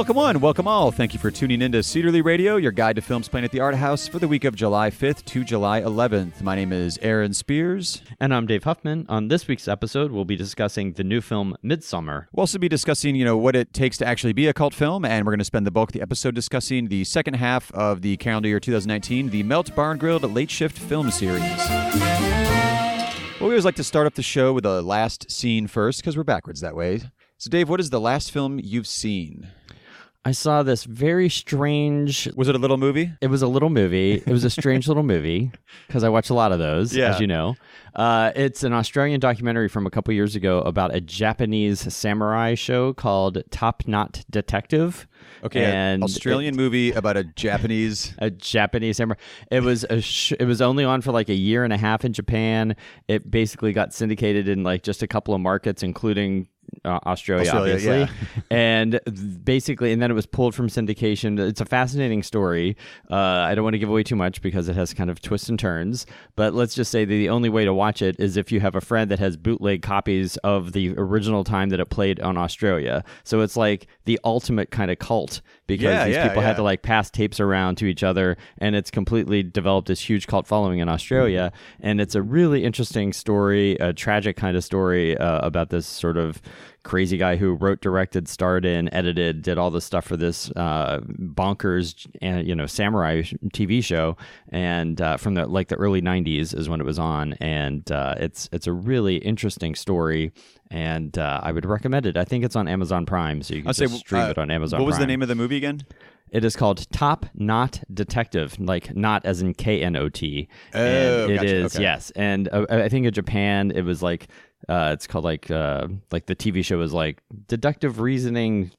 Welcome one, welcome all. Thank you for tuning into Cedarly Radio, your guide to films playing at the Art House for the week of July 5th to July 11th. My name is Aaron Spears. And I'm Dave Huffman. On this week's episode, we'll be discussing the new film Midsommar. We'll also be discussing, what it takes to actually be a cult film, and we're going to spend the bulk of the episode discussing the second half of the calendar year 2019, the Melt Barn Grilled Late Shift film series. Well, we always like to start up the show with the last scene first, because we're backwards that way. So, Dave, what is the last film you've seen? I saw this very strange... Was it a little movie? It was a little movie. It was a strange little movie, because I watch a lot of those, as you know. It's an Australian documentary from a couple years ago about a Japanese samurai show called Top Knot Detective. Okay, an Australian movie about a Japanese samurai. It was it was only on for like a year and a half in Japan. It basically got syndicated in like just a couple of markets, including Australia, obviously. Yeah. And basically, and then it was pulled from syndication. It's a fascinating story. I don't want to give away too much because it has kind of twists and turns, but let's just say that the only way to watch it is if you have a friend that has bootleg copies of the original time that it played on Australia. So it's like the ultimate kind of cult, because these people had to like pass tapes around to each other, and it's completely developed this huge cult following in Australia. And it's a really interesting story, a tragic kind of story about this sort of crazy guy who wrote, directed, starred in, edited, did all the stuff for this bonkers, samurai TV show, and from the early '90s is when it was on, and it's a really interesting story, and I would recommend it. I think it's on Amazon Prime, so you can stream it on Amazon Prime. What was the name of the movie again? It is called Top Knot Detective, like not as in KNOT. Oh, and it gotcha. is, Okay. yes. And I think in Japan it was like it's called like the TV show was like Deductive Reasoning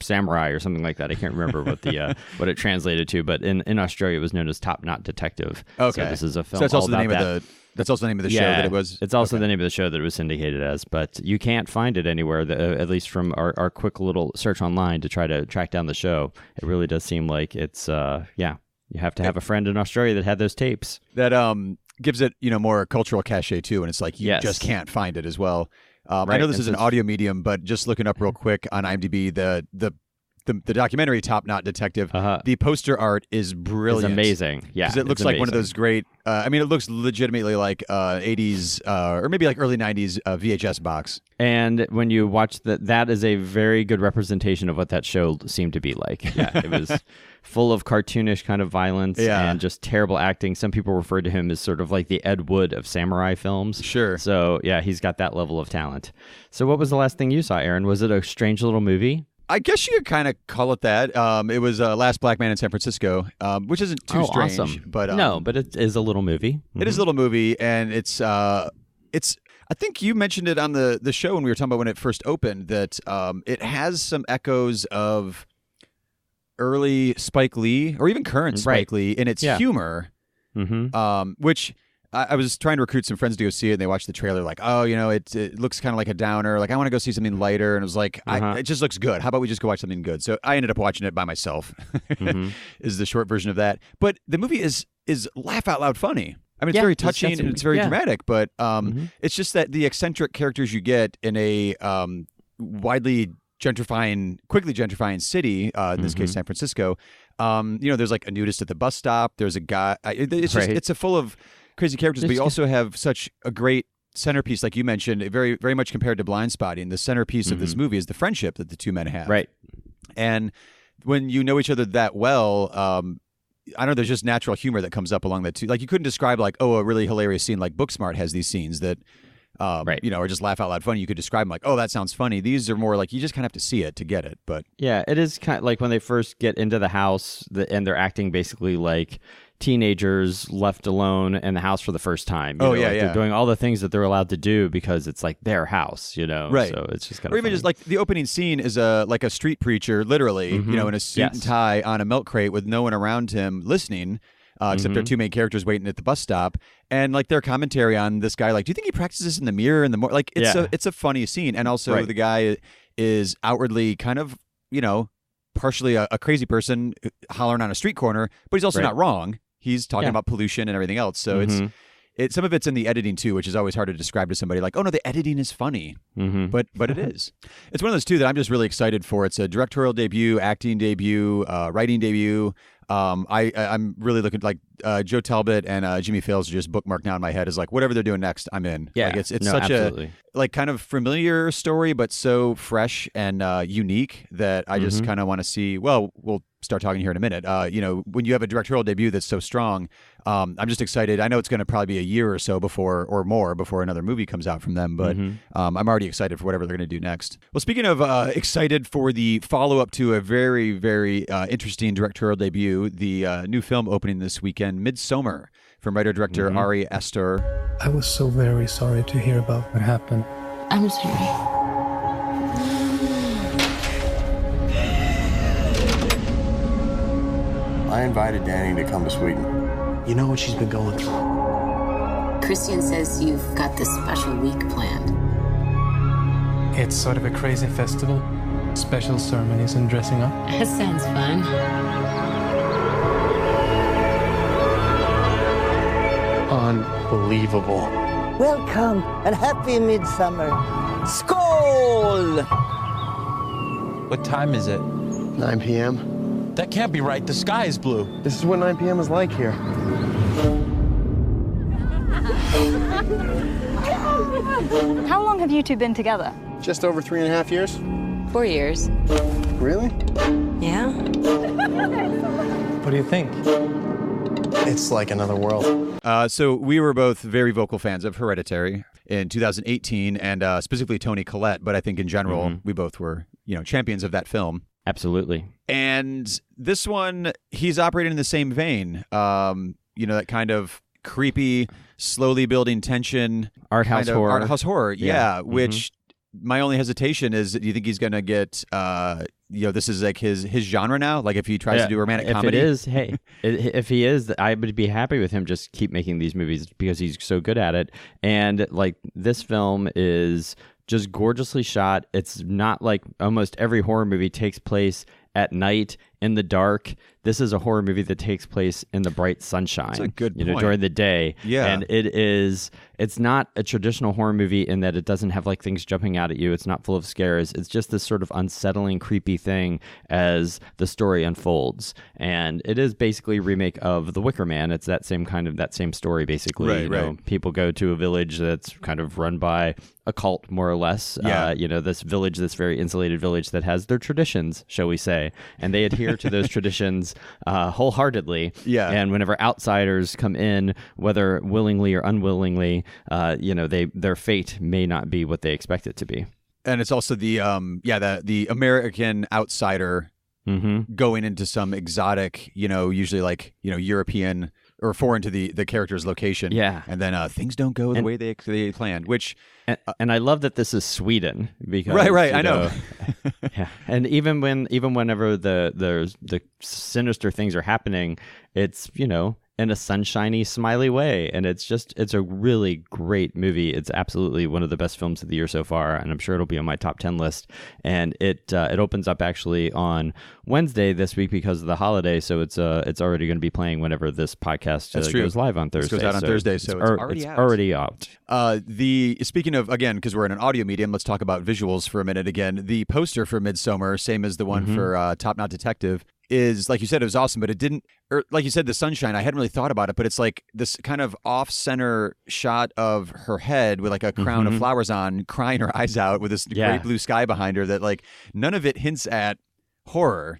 Samurai or something like that. I can't remember what the what it translated to, but in Australia it was known as Top Knot Detective. Okay, so this is a film. So that's also all the about name that. of the. That's also the name of the show that it was. It's also the name of the show that it was syndicated as, but you can't find it anywhere, at least from our quick little search online to try to track down the show. It really does seem like it's, you have to have a friend in Australia that had those tapes. That gives it, more cultural cachet too, and it's like you just can't find it as well. Right. I know this is an audio medium, but just looking up real quick on IMDb, the documentary Top Knot Detective, the poster art is brilliant. It's amazing. Yeah. Because it looks like one of those great, it looks legitimately like 80s or maybe like early 90s VHS box. And when you watch that is a very good representation of what that show seemed to be like. Yeah, it was full of cartoonish kind of violence and just terrible acting. Some people refer to him as sort of like the Ed Wood of samurai films. Sure. So, yeah, he's got that level of talent. So what was the last thing you saw, Aaron? Was it a strange little movie? I guess you could kind of call it that. It was Last Black Man in San Francisco, which isn't too strange. Awesome. But no, but it is a little movie. Mm-hmm. It is a little movie, and it's. I think you mentioned it on the show when we were talking about when it first opened that it has some echoes of early Spike Lee or even current Spike Lee in its humor, which. I was trying to recruit some friends to go see it, and they watched the trailer like, oh, it looks kind of like a downer. Like, I want to go see something lighter. And it was like, it just looks good. How about we just go watch something good? So I ended up watching it by myself, is the short version of that. But the movie is laugh out loud funny. I mean, it's very touching and it's very dramatic, but it's just that the eccentric characters you get in a quickly gentrifying city, in this case, San Francisco, there's like a nudist at the bus stop. There's a guy. It's a full of crazy characters, but you also have such a great centerpiece, like you mentioned, very, very much compared to Blind Spotting. The centerpiece of this movie is the friendship that the two men have. Right. And when you know each other that well, I don't know, there's just natural humor that comes up along that too. Like you couldn't describe like, a really hilarious scene like Booksmart has these scenes that, are just laugh out loud funny. You could describe them like, oh, that sounds funny. These are more like you just kind of have to see it to get it. But yeah, it is kind of like when they first get into the house and they're acting basically like teenagers left alone in the house for the first time. They're doing all the things that they're allowed to do because it's like their house, Right. So it's just kind of. Or even just like the opening scene is like a street preacher, literally, in a suit and tie on a milk crate with no one around him listening. Except there are two main characters waiting at the bus stop, and like their commentary on this guy, like, do you think he practices in the mirror in the morning? Like, it's a funny scene, and also the guy is outwardly kind of, partially a crazy person hollering on a street corner, but he's also not wrong. He's talking about pollution and everything else, so some of it's in the editing too, which is always hard to describe to somebody like, oh no, the editing is funny, but it is. It's one of those two that I'm just really excited for. It's a directorial debut, acting debut, writing debut. I'm really looking like Joe Talbot and Jimmy Fails just bookmarked now in my head is like whatever they're doing next, I'm in. Yeah, like it's such absolutely. a like kind of familiar story, but so fresh and unique that I just kind of want to see. Well, we'll start talking here in a minute. When you have a directorial debut that's so strong, I'm just excited. I know it's going to probably be a year or so before another movie comes out from them, but I'm already excited for whatever they're going to do next. Well, speaking of excited for the follow-up to a very, very interesting directorial debut, the new film opening this weekend, Midsommar, from writer-director Ari Astor. I was so very sorry to hear about what happened. I'm sorry. I invited Danny to come to Sweden. You know what she's been going through. Christian says you've got this special week planned. It's sort of a crazy festival. Special ceremonies and dressing up. That sounds fun. Unbelievable. Welcome and happy Midsummer. Skål! What time is it? 9 p.m. That can't be right. The sky is blue. This is what 9 p.m. is like here. How long have you two been together? Just over 3.5 years. 4 years. Really? Yeah? What do you think? It's like another world. So we were both very vocal fans of Hereditary in 2018, and specifically Toni Collette. But I think in general, we both were, champions of that film. Absolutely. And this one, he's operating in the same vein. That kind of creepy, slowly building tension. Art house horror. Yeah. Which my only hesitation is, do you think he's going to get, this is like his genre now? Like if he tries to do romantic comedy? If it is, hey, if he is, I would be happy with him just keep making these movies because he's so good at it. And like this film is just gorgeously shot. It's not like almost every horror movie takes place at night in the dark. This is a horror movie that takes place in the bright sunshine. That's a good point. During the day. Yeah. And it's not a traditional horror movie in that it doesn't have like things jumping out at you. It's not full of scares. It's just this sort of unsettling, creepy thing as the story unfolds. And it is basically a remake of The Wicker Man. It's that same story, basically. Right. People go to a village that's kind of run by a cult, more or less. Yeah. This very insulated village that has their traditions, shall we say, and they adhere to those traditions wholeheartedly. Yeah. And whenever outsiders come in, whether willingly or unwillingly, their fate may not be what they expect it to be. And it's also the American outsider going into some exotic, usually like, European or foreign to the character's location. Yeah. And then things don't go the way they planned, which... And I love that this is Sweden because... Right, I know. Yeah. And even whenever the sinister things are happening, it's, in a sunshiny, smiley way. And it's a really great movie. It's absolutely one of the best films of the year so far, and I'm sure it'll be on my top 10 list. And it opens up actually on Wednesday this week because of the holiday, so it's already going to be playing whenever this podcast goes live on Thursday. This goes out on Thursday, so it's already out. Speaking of, again, because we're in an audio medium, let's talk about visuals for a minute again. The poster for Midsommar, same as the one for Top Knot Detective, is, like you said, it was awesome, but it didn't, or like you said, the sunshine, I hadn't really thought about it, but it's like this kind of off-center shot of her head with like a crown of flowers on, crying her eyes out with this great blue sky behind her that like none of it hints at horror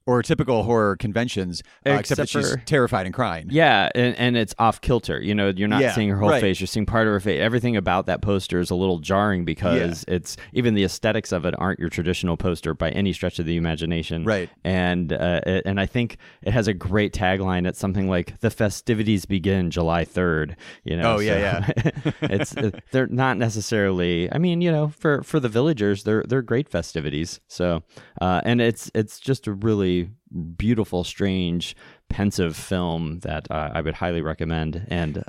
or typical horror conventions, except that she's terrified and crying. Yeah, and it's off kilter. You're not seeing her whole face; you're seeing part of her face. Everything about that poster is a little jarring because it's even the aesthetics of it aren't your traditional poster by any stretch of the imagination. Right. And I think it has a great tagline. It's something like "The festivities begin July 3rd." They're not necessarily. I mean, for the villagers, they're great festivities. So, and it's just a really really beautiful, strange, pensive film that I would highly recommend. And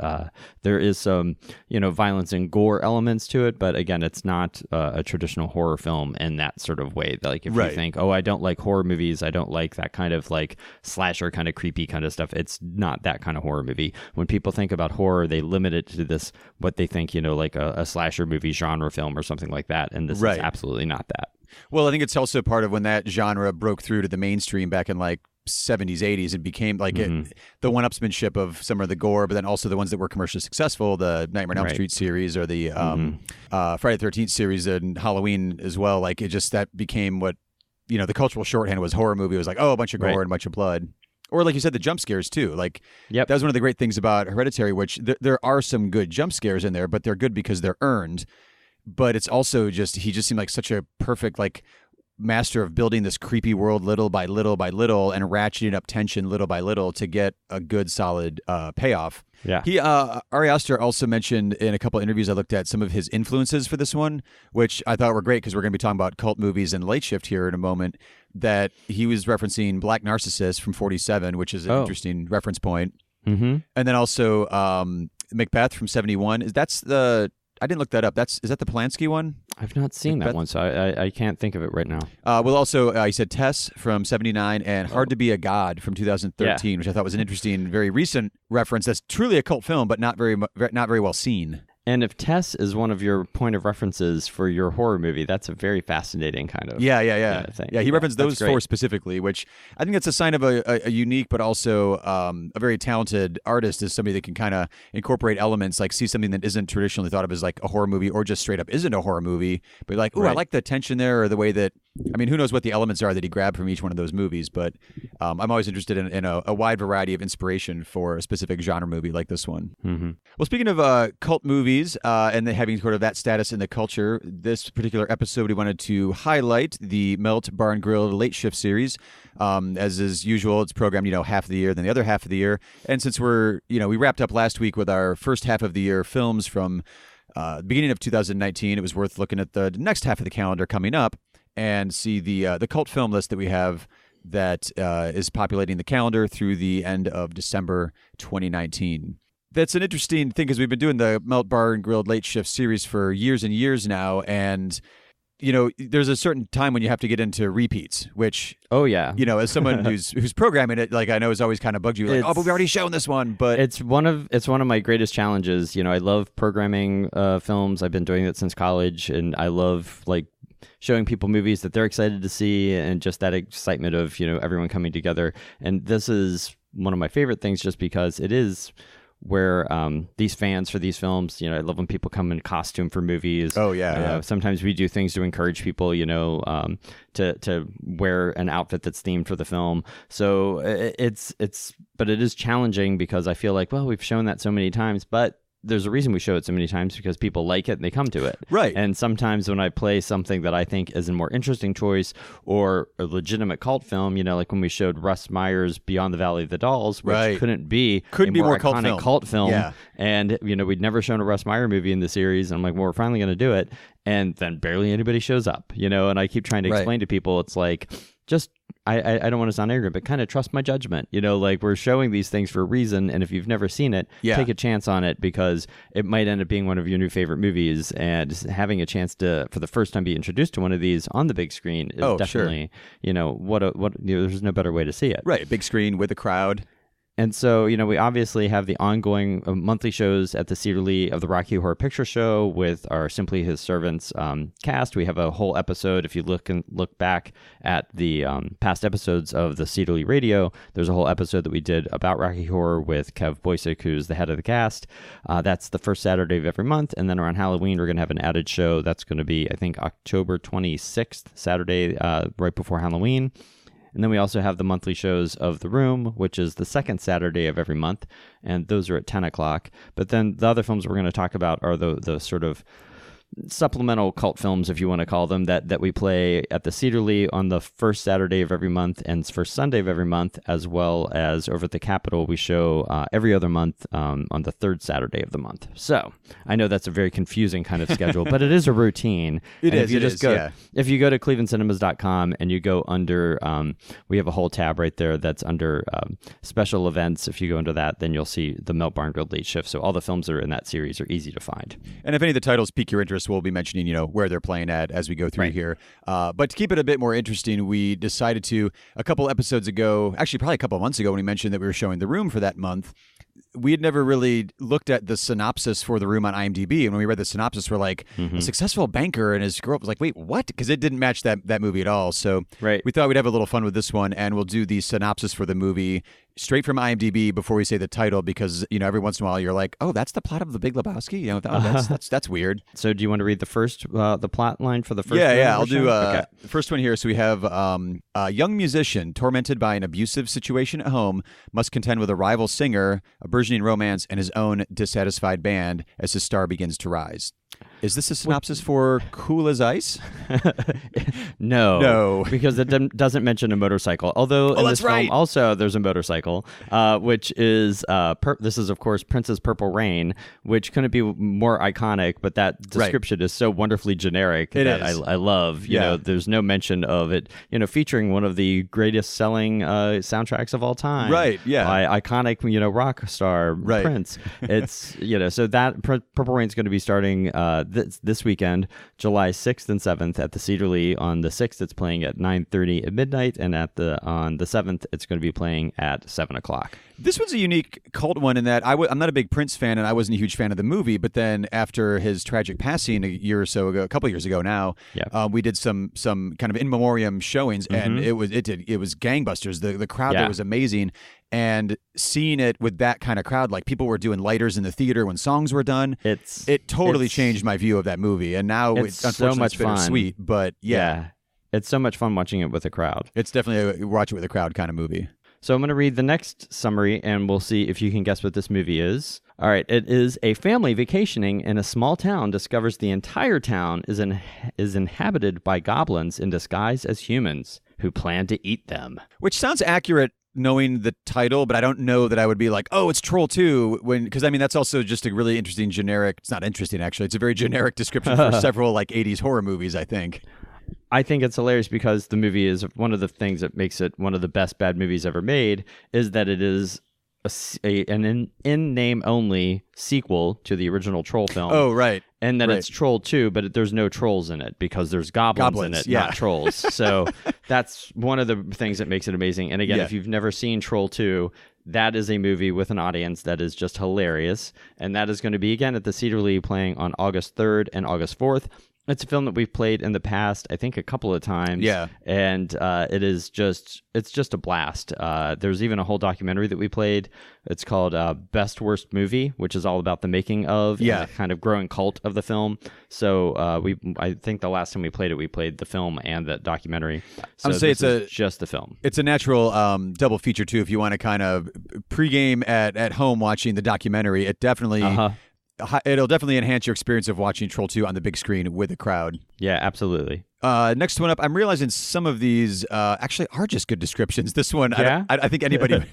there is some, violence and gore elements to it, but again, it's not a traditional horror film in that sort of way. Like if you think, I don't like horror movies, I don't like that kind of like slasher kind of creepy kind of stuff. It's not that kind of horror movie. When people think about horror, they limit it to this, what they think, like a slasher movie genre film or something like that. And this is absolutely not that. Well, I think it's also part of when that genre broke through to the mainstream back in like 70s, 80s, and became like the one-upsmanship of some of the gore, but then also the ones that were commercially successful, the Nightmare on Elm Street series or the Friday the 13th series and Halloween as well. Like it just, that became what, the cultural shorthand was horror movie. It was like, a bunch of gore and a bunch of blood. Or like you said, the jump scares too. Like that was one of the great things about Hereditary, which there are some good jump scares in there, but they're good because they're earned. But it's also just, he just seemed like such a perfect like master of building this creepy world little by little by little and ratcheting up tension little by little to get a good solid payoff. Yeah. He Ari Aster also mentioned in a couple of interviews I looked at some of his influences for this one, which I thought were great because we're going to be talking about cult movies and Late Shift here in a moment, that he was referencing Black Narcissus from 47, which is an interesting reference point. And then also Macbeth from 71. I didn't look that up. Is that the Polanski one? I've not seen that one, so I can't think of it right now. Well, also, he said Tess from 79 and Hard to Be a God from 2013, which I thought was an interesting, very recent reference. That's truly a cult film, but not very well seen. And if Tess is one of your point of references for your horror movie, that's a very fascinating kind of thing. Yeah, he referenced those four specifically, which I think that's a sign of a unique but also a very talented artist, is somebody that can kind of incorporate elements, like see something that isn't traditionally thought of as like a horror movie or just straight up isn't a horror movie, but like, I like the tension there, or the way that, I mean, who knows what the elements are that he grabbed from each one of those movies, but I'm always interested in a wide variety of inspiration for a specific genre movie like this one. Well, speaking of cult movies, and having sort of that status in the culture, this particular episode we wanted to highlight the Melt Bar and Grill Late Shift series. As is usual, it's programmed, half of the year, then the other half of the year. And since we wrapped up last week with our first half of the year films from the beginning of 2019, it was worth looking at the next half of the calendar coming up and see the cult film list that we have that is populating the calendar through the end of December 2019. That's an interesting thing because we've been doing the Melt Bar and Grilled Late Shift series for years and years now, and there's a certain time when you have to get into repeats, which as someone who's programming it, like I know is always kind of bugged you, like, but we've already shown this one. But it's one of my greatest challenges. I love programming films. I've been doing it since college, and I love like showing people movies that they're excited to see, and just that excitement of everyone coming together. And this is one of my favorite things, just because it is where these fans for these films, I love when people come in costume for movies. Sometimes we do things to encourage people, to wear an outfit that's themed for the film. So but it is challenging because I feel like, well, we've shown that so many times, but there's a reason we show it so many times, because people like it and they come to it. Right. And sometimes when I play something that I think is a more interesting choice or a legitimate cult film, like when we showed Russ Meyer's Beyond the Valley of the Dolls, which couldn't be more iconic cult film. Yeah. And, we'd never shown a Russ Meyer movie in the series. And I'm like, well, we're finally going to do it. And then barely anybody shows up, and I keep trying to explain to people, it's like, just, I don't want to sound arrogant, but kind of trust my judgment. Like, we're showing these things for a reason, and if you've never seen it, take a chance on it, because it might end up being one of your new favorite movies, and having a chance to, for the first time, be introduced to one of these on the big screen is definitely, there's no better way to see it. Right, big screen with a crowd. And so, we obviously have the ongoing monthly shows at the Cedar Lee of the Rocky Horror Picture Show with our Simply His Servants cast. We have a whole episode. If you look back at the past episodes of the Cedar Lee Radio, there's a whole episode that we did about Rocky Horror with Kev Boysick, who's the head of the cast. That's the first Saturday of every month. And then around Halloween, we're going to have an added show. That's going to be, I think, October 26th, Saturday, right before Halloween. And then we also have the monthly shows of The Room, which is the second Saturday of every month, and those are at 10 o'clock. But then the other films we're going to talk about are the sort of supplemental cult films, if you want to call them, that we play at the Cedar Lee on the first Saturday of every month and first Sunday of every month, as well as over at the Capitol we show every other month on the third Saturday of the month. So I know that's a very confusing kind of schedule, but it is a routine. If you go to clevelandcinemas.com and you go under, we have a whole tab right there that's under special events. If you go into that, then you'll see the Melt Barn Grilled Late Shift. So all the films that are in that series are easy to find. And if any of the titles pique your interest, we'll be mentioning, where they're playing at as we go through here. But to keep it a bit more interesting, we decided to, a couple episodes ago, actually probably a couple of months ago when we mentioned that we were showing The Room for that month, we had never really looked at the synopsis for The Room on IMDb. And when we read the synopsis, we're like, a successful banker and his girl was like, wait, what? Because it didn't match that movie at all. So we thought we'd have a little fun with this one, and we'll do the synopsis for the movie straight from IMDb before we say the title, because every once in a while you're like, oh, that's the plot of The Big Lebowski. That's weird. So do you want to read the plot line for the first? Yeah. I'll do the first one here. So we have a young musician tormented by an abusive situation at home must contend with a rival singer, a burgeoning romance, and his own dissatisfied band as his star begins to rise. Is this a synopsis for Cool as Ice? No, because it doesn't mention a motorcycle. Although in this right. film also there's a motorcycle, which is this is of course Prince's Purple Rain, which couldn't be more iconic. But that description is so wonderfully generic I love. You know, there's no mention of it. Featuring one of the greatest selling soundtracks of all time. Right. Yeah. By iconic rock star Prince. It's so that Purple Rain's going to be starting this weekend, July 6th and 7th at the Cedar Lee. On the 6th, it's playing at 9:30 at midnight, and on the 7th, it's going to be playing at 7 o'clock. This one's a unique cult one in that I'm not a big Prince fan, and I wasn't a huge fan of the movie. But then after his tragic passing a couple years ago now, we did some kind of in memoriam showings, and it was gangbusters. The crowd there was amazing. And seeing it with that kind of crowd, like people were doing lighters in the theater when songs were done, it totally changed my view of that movie. And now it's so much fun. Bittersweet, but it's so much fun watching it with a crowd. It's definitely a watch it with a crowd kind of movie. So I'm going to read the next summary, and we'll see if you can guess what this movie is. All right. It is a family vacationing in a small town discovers the entire town is inhabited by goblins in disguise as humans who plan to eat them. Which sounds accurate knowing the title, but I don't know that I would be like, oh, it's Troll 2, because that's also just a really interesting generic, it's not interesting actually, it's a very generic description for several 80s horror movies, I think. I think it's hilarious because the movie is one of the things that makes it one of the best bad movies ever made, is that it is an in-name only sequel to the original Troll film. Oh, right. And then it's Troll 2, but there's no trolls in it because there's goblins in it, not trolls. So that's one of the things that makes it amazing. And again, if you've never seen Troll 2, that is a movie with an audience that is just hilarious. And that is going to be, again, at the Cedar Lee playing on August 3rd and August 4th. It's a film that we've played in the past, I think, a couple of times. Yeah. And it's just a blast. There's even a whole documentary that we played. It's called Best Worst Movie, which is all about the making of and the kind of growing cult of the film. So I think the last time we played the film and the documentary. So it's just the film. It's a natural double feature, too, if you want to kind of pregame at home watching the documentary. It definitely... It'll definitely enhance your experience of watching Troll 2 on the big screen with a crowd. Yeah, absolutely. Next one up, I'm realizing some of these actually are just good descriptions. This one, I think anybody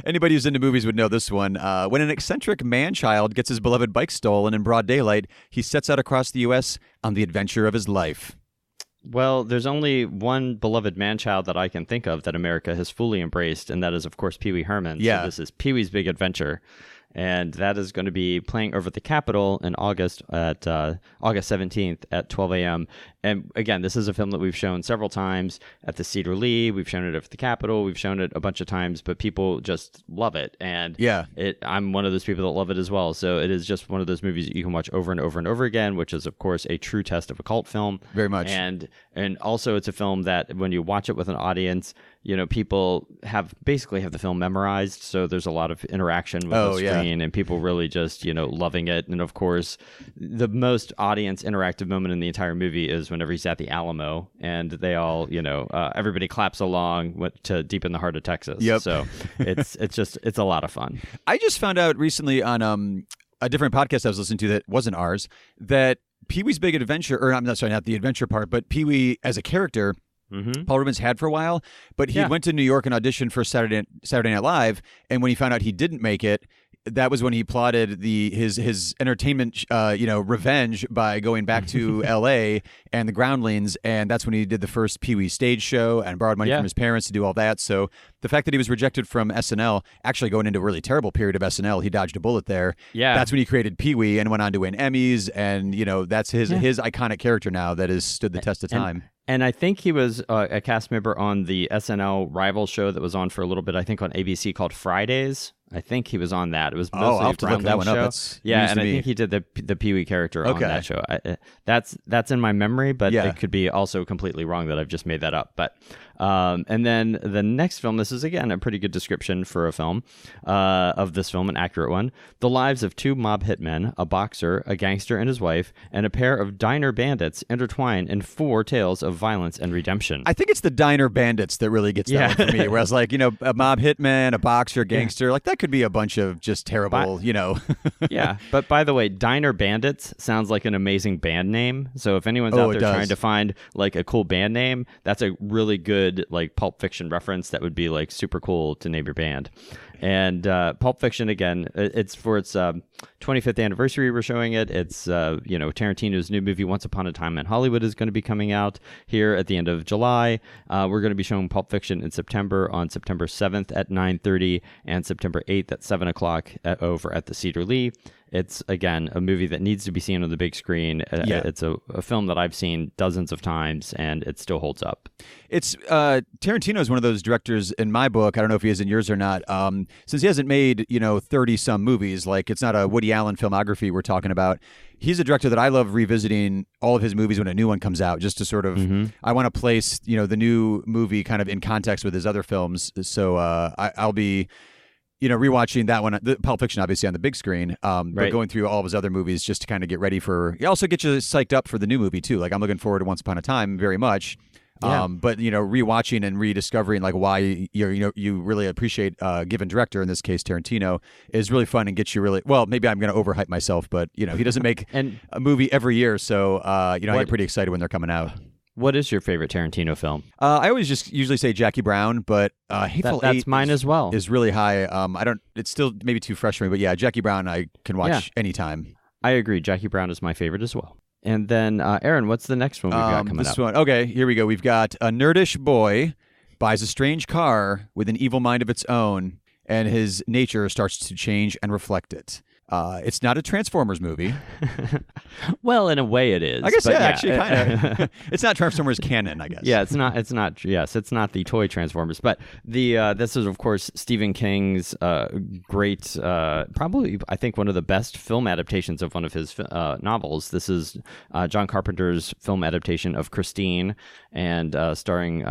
who's into movies would know this one. When an eccentric man-child gets his beloved bike stolen in broad daylight, he sets out across the U.S. on the adventure of his life. Well, there's only one beloved man-child that I can think of that America has fully embraced, and that is, of course, Pee Wee Herman. Yeah. So this is Pee Wee's Big Adventure. And that is going to be playing over at the Capitol in August at August 17th at 12 a.m. And again, this is a film that we've shown several times at the Cedar Lee. We've shown it at the Capitol. We've shown it a bunch of times, but people just love it. And I'm one of those people that love it as well. So it is just one of those movies that you can watch over and over and over again, which is, of course, a true test of a cult film. Very much. And also it's a film that when you watch it with an audience, people basically have the film memorized. So there's a lot of interaction with the screen and people really just, loving it. And of course, the most audience interactive moment in the entire movie is whenever he's at the Alamo and they all, everybody claps along to Deep in the Heart of Texas. Yep. So it's a lot of fun. I just found out recently on a different podcast I was listening to that wasn't ours that Pee-wee's Big Adventure, or I'm not sorry, not the adventure part, but Pee-wee as a character, Paul Rubens had for a while, but he went to New York and auditioned for Saturday Night Live, and when he found out he didn't make it, that was when he plotted his entertainment revenge by going back to L.A. and the Groundlings, and that's when he did the first Pee-wee stage show and borrowed money from his parents to do all that. So the fact that he was rejected from SNL, actually going into a really terrible period of SNL, he dodged a bullet there. Yeah, that's when he created Pee-wee and went on to win Emmys, and that's his iconic character now that has stood the test of time. And I think he was a cast member on the SNL rival show that was on for a little bit, I think on ABC, called Fridays. I think he was on that. It was mostly I'll have to look that one up. That's and I think he did the Pee-wee character on that show. That's in my memory, but it could be also completely wrong that I've just made that up. But and then the next film, this is again a pretty good description for a film of this film, an accurate one. The lives of two mob hitmen, a boxer, a gangster and his wife, and a pair of diner bandits intertwine in 4 tales of violence and redemption. I think it's the diner bandits that really gets that one for me. Whereas like, a mob hitman, a boxer, a gangster, like that could be a bunch of just terrible, Yeah, but by the way, Diner Bandits sounds like an amazing band name. So if anyone's out there trying to find like a cool band name, that's a really good like Pulp Fiction reference that would be like super cool to name your band. And Pulp Fiction, again, it's for its 25th anniversary. We're showing it. It's Tarantino's new movie Once Upon a Time in Hollywood is going to be coming out here at the end of July. We're going to be showing Pulp Fiction in September, on September 7th at 9:30 and September 8th at 7 o'clock over at the Cedar Lee. It's, again, a movie that needs to be seen on the big screen. It's a film that I've seen dozens of times, and it still holds up. It's Tarantino is one of those directors in my book. I don't know if he is in yours or not. Since he hasn't made 30-some movies, like it's not a Woody Allen filmography we're talking about. He's a director that I love revisiting all of his movies when a new one comes out, just to sort of I want to place the new movie kind of in context with his other films. So I'll be rewatching that one, the Pulp Fiction, obviously on the big screen, but going through all of his other movies just to kind of get ready for. It also gets you psyched up for the new movie too. Like I'm looking forward to Once Upon a Time very much. But rewatching and rediscovering like why you really appreciate a given director, in this case Tarantino, is really fun and gets you really well. Maybe I'm going to overhype myself, but he doesn't make a movie every year, so I get pretty excited when they're coming out. What is your favorite Tarantino film? I always just usually say Jackie Brown, but Hateful Eight. That's mine as well. Is really high. It's still maybe too fresh for me, but yeah, Jackie Brown I can watch anytime. I agree. Jackie Brown is my favorite as well. And then, Aaron, what's the next one we've got coming up? Okay, here we go. We've got a nerdish boy buys a strange car with an evil mind of its own, and his nature starts to change and reflect it. It's not a Transformers movie. Well, in a way it is. I guess, actually, kind of. It's not Transformers canon, I guess. Yeah, it's not. Yes, it's not the toy Transformers. But this is, of course, Stephen King's great, probably, I think, one of the best film adaptations of one of his novels. This is John Carpenter's film adaptation of Christine, and starring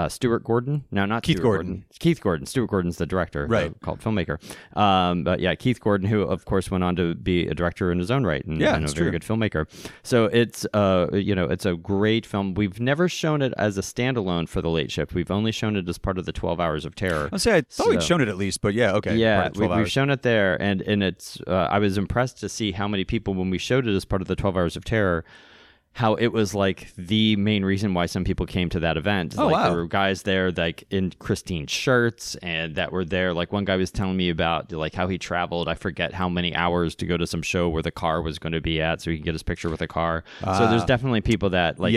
Stuart Gordon? No, not Keith Stuart Gordon. Keith Gordon. Stuart Gordon's the director, called filmmaker. But yeah, Keith Gordon, who of course went on to be a director in his own right, and a very good filmmaker. So it's it's a great film. We've never shown it as a standalone for The Late Shift. We've only shown it as part of the 12 Hours of Terror. I thought we'd shown it at least, but yeah, okay. Yeah, we've shown it there, and it's. I was impressed to see how many people, when we showed it as part of the 12 Hours of Terror, how it was like the main reason why some people came to that event. Oh, wow. There were guys there like in Christine shirts and that were there. Like one guy was telling me about like how he traveled, I forget how many hours, to go to some show where the car was going to be at so he could get his picture with a car. So there's definitely people that like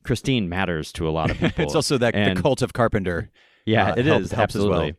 Christine matters to a lot of people. It's also the cult of Carpenter. Yeah, it is. Helps absolutely.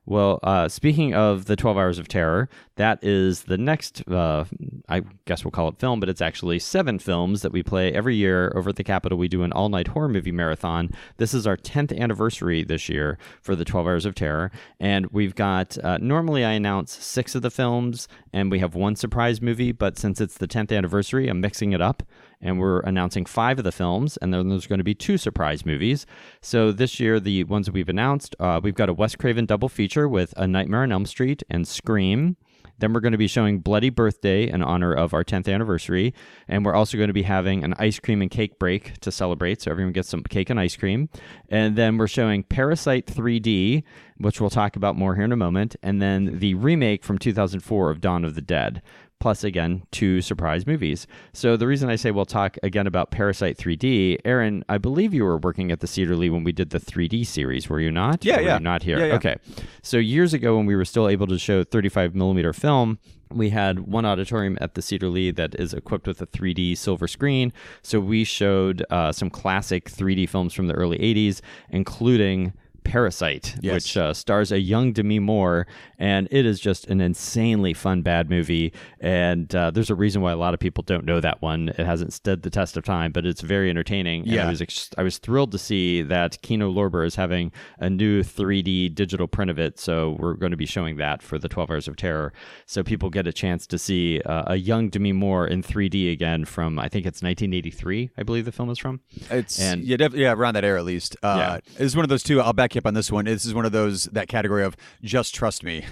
Well, speaking of the 12 Hours of Terror, that is the next, I guess we'll call it film, but it's actually 7 films that we play every year over at the Capitol. We do an all-night horror movie marathon. This is our 10th anniversary this year for the 12 Hours of Terror, and we've got, normally I announce 6 of the films, and we have 1 surprise movie, but since it's the 10th anniversary, I'm mixing it up, and we're announcing 5 of the films, and then there's going to be 2 surprise movies. So this year, the ones that we've announced, we've got a Wes Craven double feature with A Nightmare on Elm Street and Scream. Then we're going to be showing Bloody Birthday in honor of our 10th anniversary. And we're also going to be having an ice cream and cake break to celebrate, so everyone gets some cake and ice cream. And then we're showing Parasite 3D, which we'll talk about more here in a moment. And then the remake from 2004 of Dawn of the Dead. plus, again, 2 surprise movies. So the reason I say we'll talk again about Parasite 3D, Aaron, I believe you were working at the Cedar Lee when we did the 3D series, were you not? Yeah, or were yeah. you not here? Yeah. Okay. So years ago when we were still able to show 35 millimeter film, we had one auditorium at the Cedar Lee that is equipped with a 3D silver screen. So we showed some classic 3D films from the early 80s, including Parasite, yes. which stars a young Demi Moore, and it is just an insanely fun bad movie. And there's a reason why a lot of people don't know that one. It hasn't stood the test of time, but it's very entertaining. Yeah. And I was thrilled to see that Kino Lorber is having a new 3D digital print of it. So we're going to be showing that for the 12 Hours of Terror, so people get a chance to see a young Demi Moore in 3D again from, I think it's 1983. I believe the film is from. It's around that era at least. It's one of those two. I'll back you up on this one. This is one of those, that category of just trust me.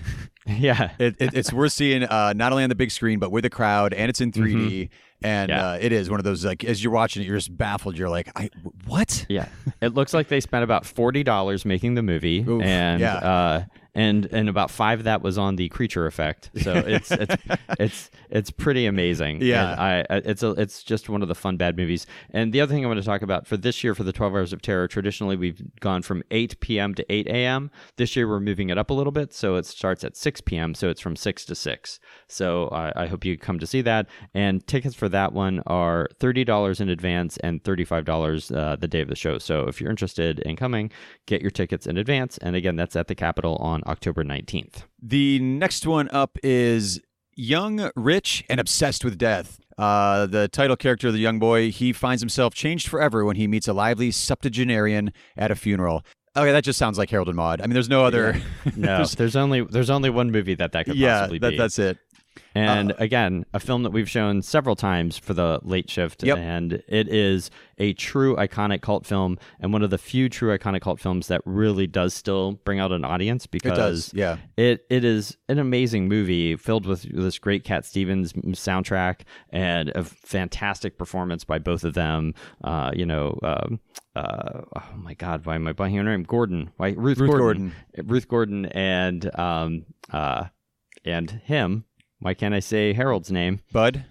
Yeah. It's worth seeing not only on the big screen but with a crowd, and it's in 3D. And it is one of those, like, as you're watching it, you're just baffled. You're like, what? Yeah. It looks like they spent about $40 making the movie. Oof, and yeah. and about 5 of that was on the creature effect. So it's pretty amazing. Yeah. And it's just one of the fun bad movies. And the other thing I want to talk about for this year, for the 12 Hours of Terror, traditionally we've gone from 8 p.m. to 8 a.m. This year we're moving it up a little bit, so it starts at 6 p.m. So it's from 6 to 6. So I hope you come to see that. And tickets for that one are $30 in advance and $35 the day of the show. So if you're interested in coming, get your tickets in advance. And again, that's at the Capitol on October 19th. The next one up is Young, Rich, and Obsessed with Death. The title character, the young boy, he finds himself changed forever when he meets a lively septuagenarian at a funeral. Okay, that just sounds like Harold and Maude. I mean, there's no other. No, there's only one movie that could possibly be. That's it. And again, a film that we've shown several times for the late shift, and it is a true iconic cult film, and one of the few true iconic cult films that really does still bring out an audience, because it does, yeah. It is an amazing movie filled with this great Cat Stevens soundtrack and a fantastic performance by both of them. Oh my God, why am I blanking on her name? Ruth Gordon, and him. Why can't I say Harold's name? Bud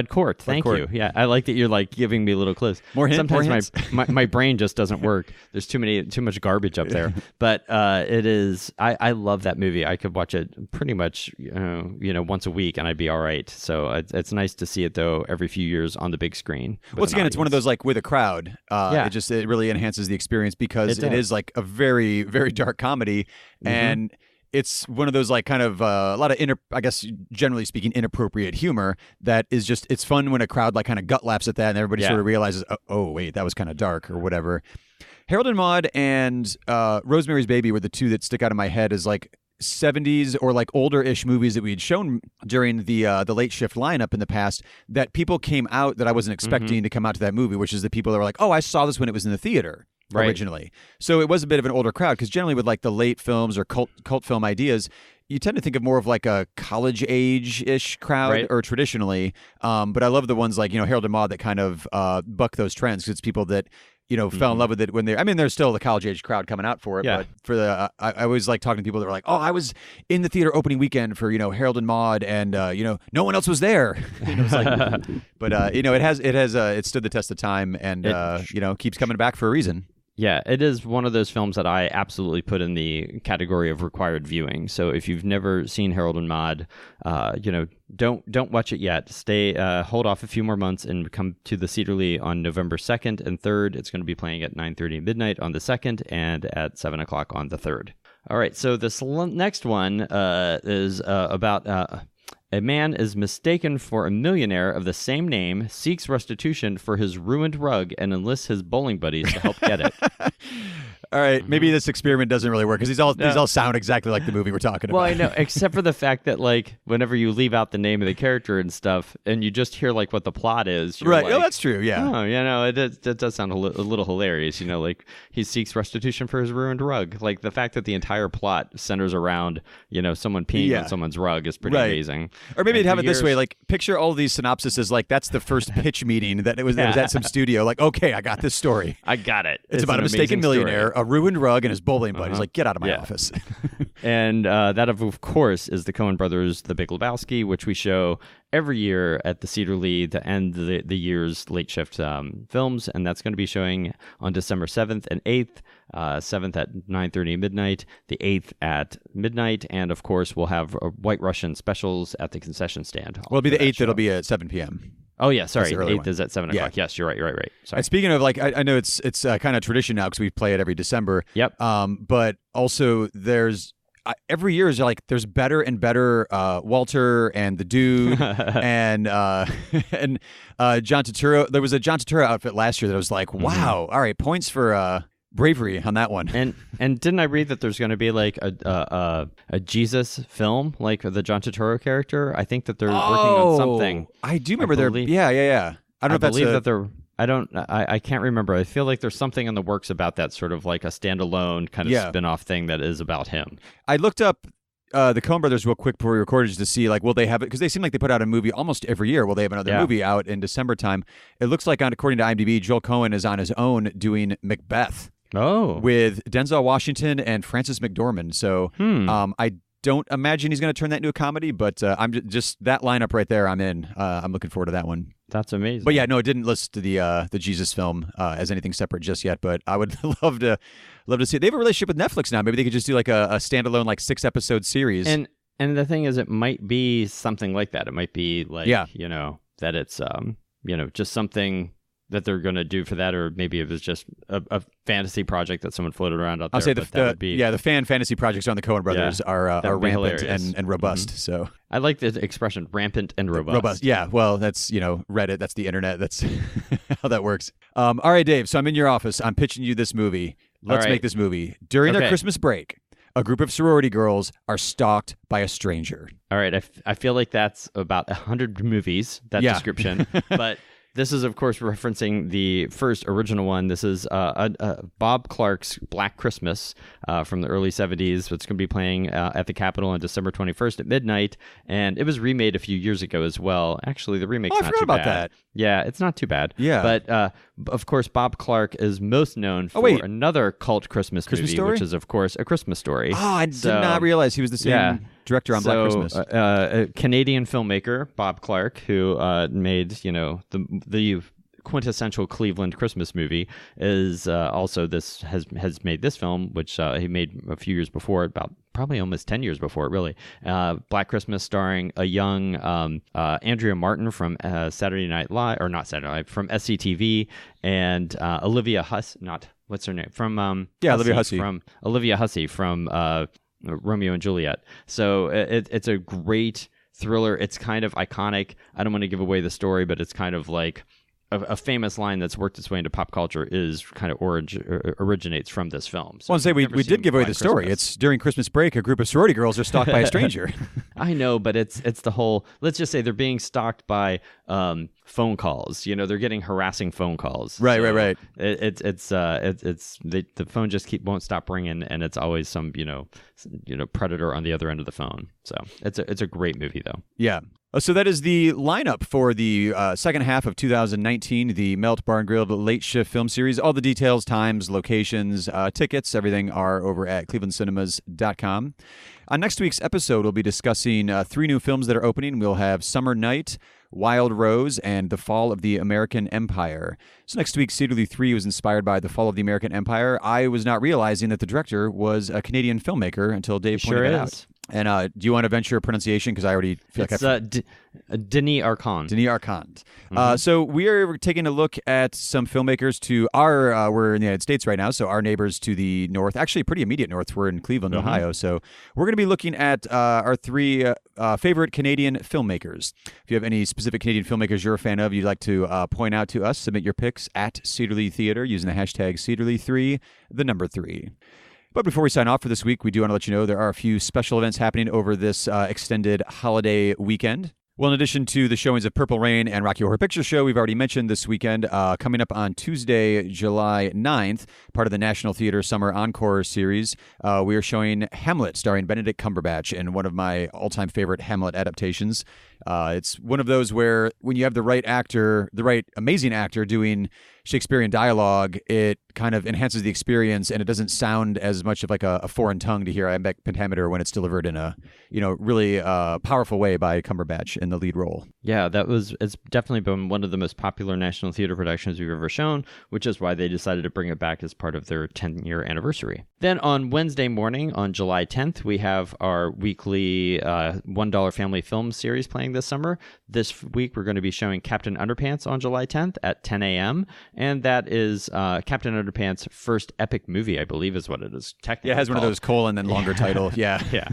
Cort. Thank you. Yeah, I like that you're like giving me little clues. Sometimes my brain just doesn't work. There's too much garbage up there. But it is. I love that movie. I could watch it pretty much once a week and I'd be all right. So it's nice to see it though every few years on the big screen. Once again, it's one of those like with a crowd. It really enhances the experience because it is like a very, very dark comedy and. It's one of those like kind of a lot of generally speaking, inappropriate humor that is just, it's fun when a crowd like kind of gut laughs at that and everybody sort of realizes, oh, wait, that was kind of dark or whatever. Harold and Maude and Rosemary's Baby were the two that stick out in my head as like 70s or like older-ish movies that we had shown during the late shift lineup in the past that people came out that I wasn't expecting to come out to that movie, which is the people that were like, oh, I saw this when it was in the theater. Right. Originally. So it was a bit of an older crowd because generally with like the late films or cult film ideas, you tend to think of more of like a college age-ish crowd or traditionally. But I love the ones like, Harold and Maude that kind of buck those trends because it's people that, fell in love with it when there's still the college age crowd coming out for it. Yeah. But for I always like talking to people that were like, oh, I was in the theater opening weekend for, Harold and Maude and, no one else was there. It's like, but, it stood the test of time and, keeps coming back for a reason. Yeah, it is one of those films that I absolutely put in the category of required viewing. So if you've never seen Harold and Maude, don't watch it yet. Hold off a few more months and come to the Cedar Lee on November 2nd and 3rd. It's going to be playing at 9:30 midnight on the 2nd and at 7 o'clock on the 3rd. All right, so this next one is about... A man is mistaken for a millionaire of the same name, seeks restitution for his ruined rug, and enlists his bowling buddies to help get it. All right, maybe this experiment doesn't really work because these all sound exactly like the movie we're talking about. Well, I know, except for the fact that like whenever you leave out the name of the character and stuff, and you just hear like what the plot is, you're right? Like, oh, that's true. Yeah. Oh, it does sound a little hilarious. Like he seeks restitution for his ruined rug. Like the fact that the entire plot centers around someone peeing on someone's rug is pretty amazing. Or maybe have it this way: like picture all these synopsises like that's the first pitch meeting that it was at some studio. Like, okay, I got this story. I got it. It's about a mistaken millionaire, story. a ruined rug, and his bowling buddy. He's like, get out of my Yeah. office. And that, of course, is the Coen Brothers' The Big Lebowski, which we show every year at the Cedar Lee to end the year's late shift films. And that's going to be showing on December 7th and 8th, 7th at 9:30 midnight, the 8th at midnight. And, of course, we'll have White Russian specials at the concession stand. Well, it'll be the 8th. It'll be at 7 p.m. Oh, yeah, sorry. That's the early 8th one. is at 7 o'clock. Yes, you're right. Sorry. And speaking of, like, I know it's kind of tradition now because we play it every December. Yep. But also there's every year is like there's better and better Walter and the Dude and John Turturro. There was a John Turturro outfit last year that was like, wow, all right, points for bravery on that one. And didn't I read that there's going to be like a Jesus film, like the John Turturro character? I think that they're working on something. I do remember yeah. I don't know if that's I can't remember. I feel like there's something in the works about that, sort of like a standalone kind of spin-off thing that is about him. I looked up the Coen Brothers real quick before we recorded just to see, like, will they have it? Because they seem like they put out a movie almost every year. Will they have another movie out in December time? It looks like, according to IMDb, Joel Coen is on his own doing Macbeth. Oh. With Denzel Washington and Frances McDormand. So I don't imagine he's going to turn that into a comedy, but I'm just that lineup right there. I'm in. I'm looking forward to that one. That's amazing. But yeah, no, it didn't list the Jesus film as anything separate just yet. But I would love to see it. They have a relationship with Netflix now. Maybe they could just do like a standalone, like 6-episode series. And the thing is, it might be something like that. It might be like that it's just something that they're going to do for that, or maybe it was just a fantasy project that someone floated around out there. I'll say the fan fantasy projects on the Coen Brothers are rampant and robust. Mm-hmm. So I like the expression rampant and robust. Yeah. Well, that's Reddit. That's the internet. That's how that works. All right, Dave. So I'm in your office. I'm pitching you this movie. Let's make this movie during their Christmas break. A group of sorority girls are stalked by a stranger. All right. I feel like that's about 100 movies, that description. But this is, of course, referencing the first original one. This is Bob Clark's Black Christmas from the early 70s. It's going to be playing at the Capitol on December 21st at midnight. And it was remade a few years ago as well. Actually, the remake's not too bad. I forgot about that. Yeah, it's not too bad. Yeah. But, of course, Bob Clark is most known for another cult Christmas movie, Story? Which is, of course, A Christmas Story. Oh, I did not realize he was the same director on Black Christmas. A Canadian filmmaker, Bob Clark, who made, the quintessential Cleveland Christmas movie, is also has made this film, which he made a few years before, probably almost 10 years before it, really. Black Christmas, starring a young Andrea Martin from Saturday Night Live, or not Saturday Night Live, from SCTV, and Olivia Hussey, what's her name? From Olivia Hussey. From Olivia Hussey from Romeo and Juliet. So it's a great thriller. It's kind of iconic. I don't want to give away the story, but it's kind of like a famous line that's worked its way into pop culture is kind of originates from this film. So I want to say we did give away the story. It's during Christmas break, a group of sorority girls are stalked by a stranger. I know, but it's the whole. Let's just say they're being stalked by phone calls. They're getting harassing phone calls. Right. The phone just won't stop ringing, and it's always some predator on the other end of the phone. So it's a great movie though. Yeah. So that is the lineup for the second half of 2019, the Melt Bar and Grilled Late Shift Film Series. All the details, times, locations, tickets, everything are over at clevelandcinemas.com. On next week's episode, we'll be discussing 3 new films that are opening. We'll have Summer Night, Wild Rose, and The Fall of the American Empire. So next week's Cedar Lee 3 was inspired by The Fall of the American Empire. I was not realizing that the director was a Canadian filmmaker until Dave pointed it out. And do you want to venture a pronunciation? Because I already feel it's Denis Arcand. Denis Arcand. So we are taking a look at some filmmakers to our, we're in the United States right now, so our neighbors to the north, actually pretty immediate north, we're in Cleveland, Ohio. So we're going to be looking at our 3 favorite Canadian filmmakers. If you have any specific Canadian filmmakers you're a fan of, you'd like to point out to us, submit your picks at Cedar Lee Theater using the hashtag CedarLee3, the number 3. But before we sign off for this week, we do want to let you know there are a few special events happening over this extended holiday weekend. Well, in addition to the showings of Purple Rain and Rocky Horror Picture Show, we've already mentioned this weekend, coming up on Tuesday, July 9th, part of the National Theater Summer Encore series, we are showing Hamlet, starring Benedict Cumberbatch, in one of my all-time favorite Hamlet adaptations. It's one of those where when you have the right actor, the right amazing actor doing Shakespearean dialogue, it kind of enhances the experience, and it doesn't sound as much of like a foreign tongue to hear iambic pentameter when it's delivered in a really powerful way by Cumberbatch in the lead role. Yeah, it's definitely been one of the most popular National Theater productions we've ever shown, which is why they decided to bring it back as part of their 10-year anniversary. Then on Wednesday morning, on July 10th, we have our weekly $1 family film series playing this summer. This week, we're going to be showing Captain Underpants on July 10th at 10 a.m., and that is Captain Underpants' first epic movie, I believe is what it is technically Yeah, it has one of those colon and longer title. Yeah. Yeah.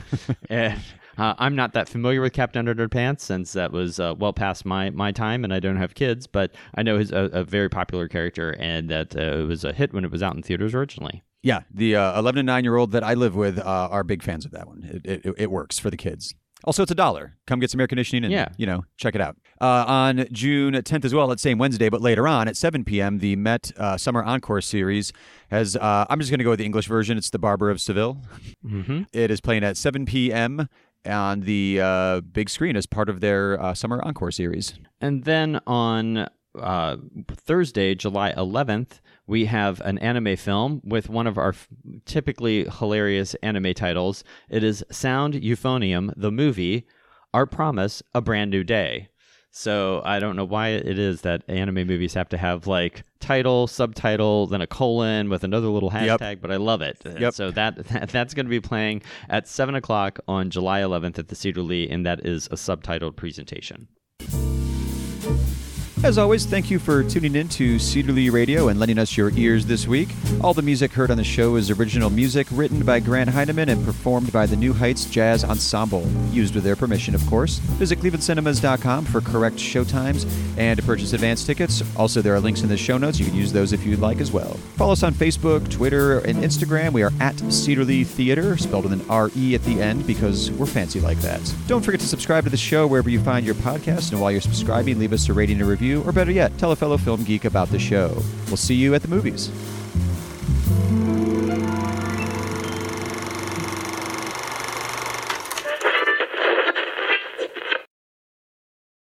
And I'm not that familiar with Captain Underpants since that was well past my time, and I don't have kids, but I know he's a very popular character, and that it was a hit when it was out in theaters originally. Yeah, the 11 and 9-year-old that I live with are big fans of that one. It works for the kids. Also, it's $1. Come get some air conditioning and, check it out. On June 10th as well, that same Wednesday, but later on at 7 p.m., the Met Summer Encore series has, I'm just going to go with the English version. It's The Barber of Seville. Mm-hmm. It is playing at 7 p.m. on the big screen as part of their Summer Encore series. And then on Thursday, July 11th, we have an anime film with one of our typically hilarious anime titles. It is Sound Euphonium, the movie, Our Promise, A Brand New Day. So I don't know why it is that anime movies have to have like title, subtitle, then a colon with another little hashtag, but I love it. Yep. So that's going to be playing at 7 o'clock on July 11th at the Cedar Lee, and that is a subtitled presentation. As always, thank you for tuning in to Cedar Lee Radio and lending us your ears this week. All the music heard on the show is original music written by Grant Heineman and performed by the New Heights Jazz Ensemble, used with their permission, of course. Visit clevelandcinemas.com for correct showtimes and to purchase advance tickets. Also, there are links in the show notes. You can use those if you'd like as well. Follow us on Facebook, Twitter, and Instagram. We are at Cedar Lee Theater, spelled with an R-E at the end because we're fancy like that. Don't forget to subscribe to the show wherever you find your podcast, and while you're subscribing, leave us a rating and review, or better yet, tell a fellow film geek about the show. We'll see you at the movies.